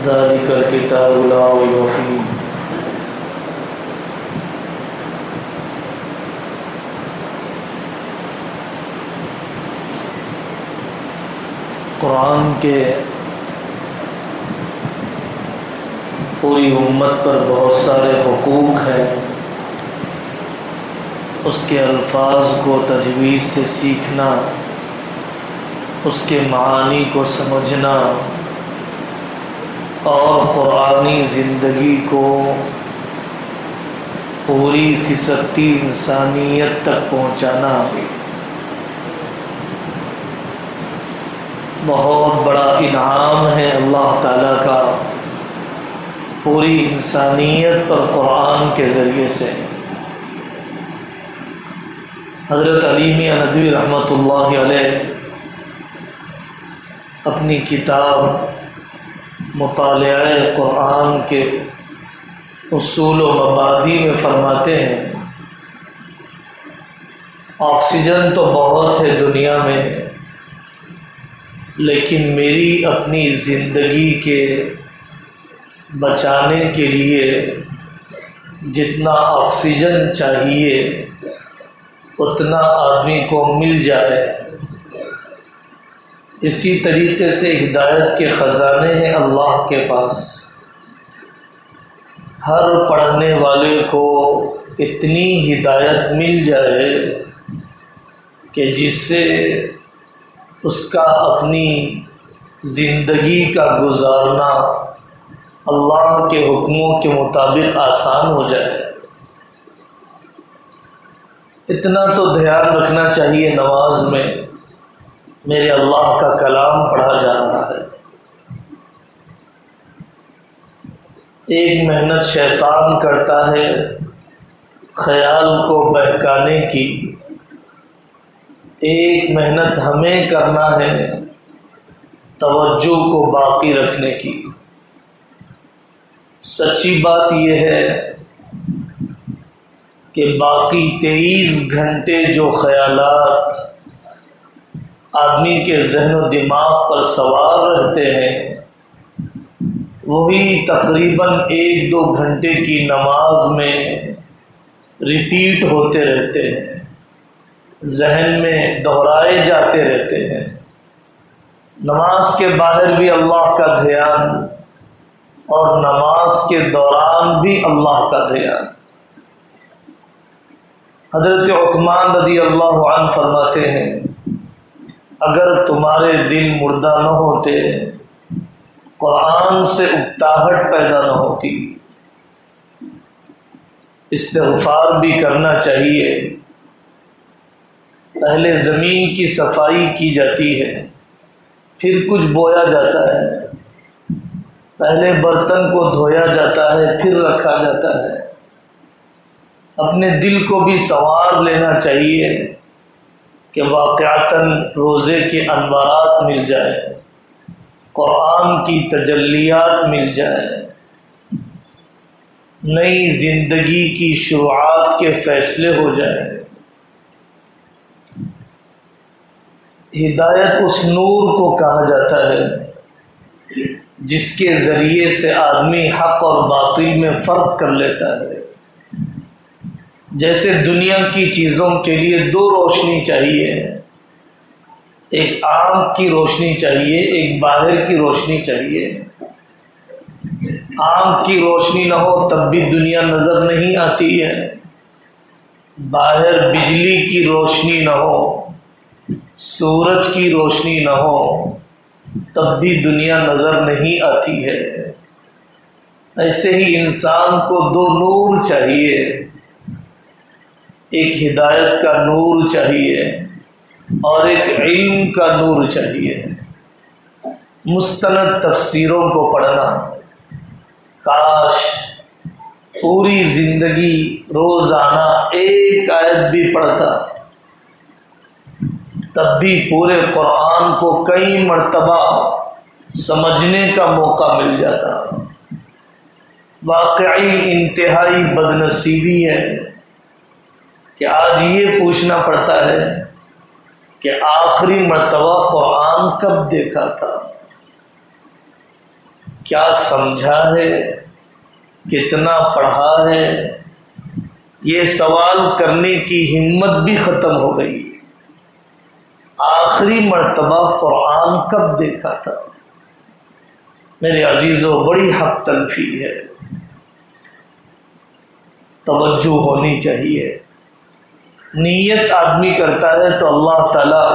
ذالک الکتاب لا ریب فیہ قرآن کے پوری امت پر بہت سارے حقوق ہیں. اس کے الفاظ کو تجوید سے سیکھنا، اس کے معانی کو سمجھنا اور قرآنی زندگی کو پوری سستی انسانیت تک پہنچانا بہت بڑا انعام ہے اللہ تعالیٰ کا پوری انسانیت پر قرآن کے ذریعے سے. حضرت علی میاں ندوی رحمۃ اللہ علیہ اپنی کتاب مطالعہ قرآن کے اصول و مبادی میں فرماتے ہیں، آکسیجن تو بہت ہے دنیا میں، لیکن میری اپنی زندگی کے بچانے کے لیے جتنا آکسیجن چاہیے اتنا آدمی کو مل جائے. اسی طریقے سے ہدایت کے خزانے ہیں اللہ کے پاس. ہر پڑھنے والے کو اتنی ہدایت مل جائے کہ جس سے اس کا اپنی زندگی کا گزارنا اللہ کے حکموں کے مطابق آسان ہو جائے. اتنا تو دھیان رکھنا چاہیے نماز میں میرے اللہ کا کلام پڑھا جا رہا ہے. ایک محنت شیطان کرتا ہے خیال کو بہکانے کی، ایک محنت ہمیں کرنا ہے توجہ کو باقی رکھنے کی. سچی بات یہ ہے کہ باقی 23 گھنٹے جو خیالات آدمی کے ذہن و دماغ پر سوار رہتے ہیں وہی تقریباً 1-2 گھنٹے کی نماز میں ریپیٹ ہوتے رہتے ہیں، ذہن میں دہرائے جاتے رہتے ہیں. نماز کے باہر بھی اللہ کا دھیان اور نماز کے دوران بھی اللہ کا دھیان. حضرت عثمان رضی اللہ عنہ فرماتے ہیں اگر تمہارے دل مردہ نہ ہوتے قرآن سے اکتاہٹ پیدا نہ ہوتی. استغفار بھی کرنا چاہیے. پہلے زمین کی صفائی کی جاتی ہے، پھر کچھ بویا جاتا ہے. پہلے برتن کو دھویا جاتا ہے، پھر رکھا جاتا ہے. اپنے دل کو بھی سنوار لینا چاہیے کہ واقعتاً روزے کے انوارات مل جائے، قرآن کی تجلیات مل جائے، نئی زندگی کی شروعات کے فیصلے ہو جائیں. ہدایت اس نور کو کہا جاتا ہے جس کے ذریعے سے آدمی حق اور باطل میں فرق کر لیتا ہے. جیسے دنیا کی چیزوں کے لیے 2 روشنی چاہیے، ایک آنکھ کی روشنی چاہیے، ایک باہر کی روشنی چاہیے. آنکھ کی روشنی نہ ہو تب بھی دنیا نظر نہیں آتی ہے، باہر بجلی کی روشنی نہ ہو، سورج کی روشنی نہ ہو تب بھی دنیا نظر نہیں آتی ہے. ایسے ہی انسان کو 2 نور چاہیے، ایک ہدایت کا نور چاہیے اور ایک علم کا نور چاہیے. مستند تفسیروں کو پڑھنا، کاش پوری زندگی روزانہ ایک آیت بھی پڑھتا تب بھی پورے قرآن کو کئی مرتبہ سمجھنے کا موقع مل جاتا. واقعی انتہائی بدنصیبی ہے کہ آج یہ پوچھنا پڑتا ہے کہ آخری مرتبہ قرآن کب دیکھا تھا. کیا سمجھا ہے، کتنا پڑھا ہے، یہ سوال کرنے کی ہمت بھی ختم ہو گئی۔ آخری مرتبہ قرآن کب دیکھا تھا؟ میرے عزیزو، بڑی حق تلفی ہے، توجہ ہونی چاہیے۔ نیت آدمی کرتا ہے تو اللہ تعالیٰ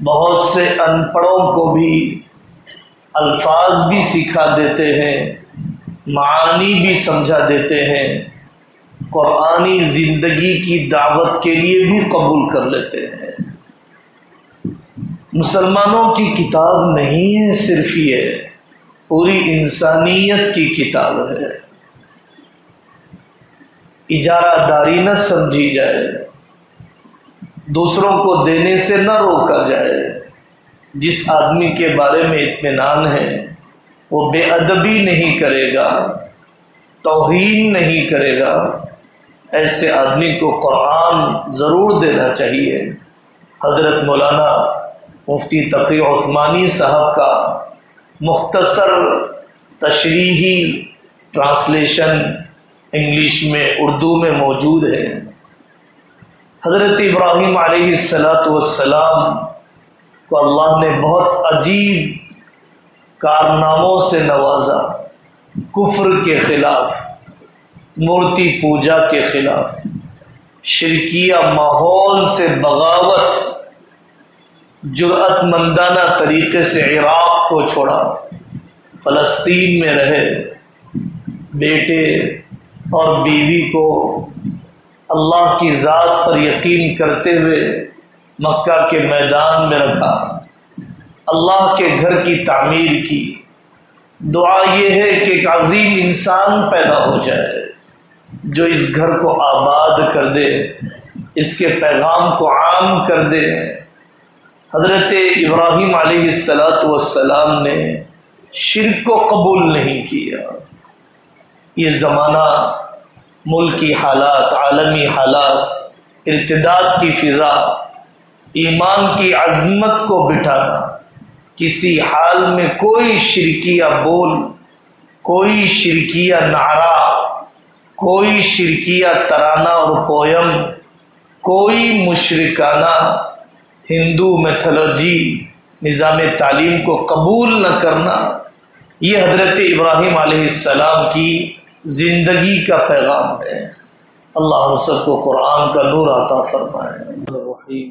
بہت سے ان پڑھوں کو بھی الفاظ بھی سکھا دیتے ہیں، معانی بھی سمجھا دیتے ہیں، قرآنی زندگی کی دعوت کے لیے بھی قبول کر لیتے ہیں۔ مسلمانوں کی کتاب نہیں ہے صرف یہ، پوری انسانیت کی کتاب ہے۔ اجارہ داری نہ سمجھی جائے، دوسروں کو دینے سے نہ روکا جائے۔ جس آدمی کے بارے میں اطمینان ہے وہ بے ادبی نہیں کرے گا، توہین نہیں کرے گا، ایسے آدمی کو قرآن ضرور دینا چاہیے۔ حضرت مولانا مفتی تقی عثمانی صاحب کا مختصر تشریحی ٹرانسلیشن انگلش میں، اردو میں موجود ہے۔ حضرت ابراہیم علیہ السلام کو اللہ نے بہت عجیب کارناموں سے نوازا، کفر کے خلاف، مورتی پوجا کے خلاف، شرکیہ ماحول سے بغاوت، جرأت مندانہ طریقے سے عراق کو چھوڑا، فلسطین میں رہے، بیٹے اور بیوی کو اللہ کی ذات پر یقین کرتے ہوئے مکہ کے میدان میں رکھا، اللہ کے گھر کی تعمیر کی۔ دعا یہ ہے کہ ایک عظیم انسان پیدا ہو جائے جو اس گھر کو آباد کر دے، اس کے پیغام کو عام کر دے۔ حضرت ابراہیم علیہ السلام نے شرک کو قبول نہیں کیا۔ یہ زمانہ، ملکی حالات، عالمی حالات، ارتداد کی فضا، ایمان کی عظمت کو بٹھانا، کسی حال میں کوئی شرکیہ بول، کوئی شرکیہ نعرہ، کوئی شرکیہ ترانہ اور پویم، کوئی مشرکانہ ہندو میتھولوجی، نظام تعلیم کو قبول نہ کرنا، یہ حضرت ابراہیم علیہ السلام کی زندگی کا پیغام ہے۔ اللہ ہم سب کو قرآن کا نور عطا فرمائے۔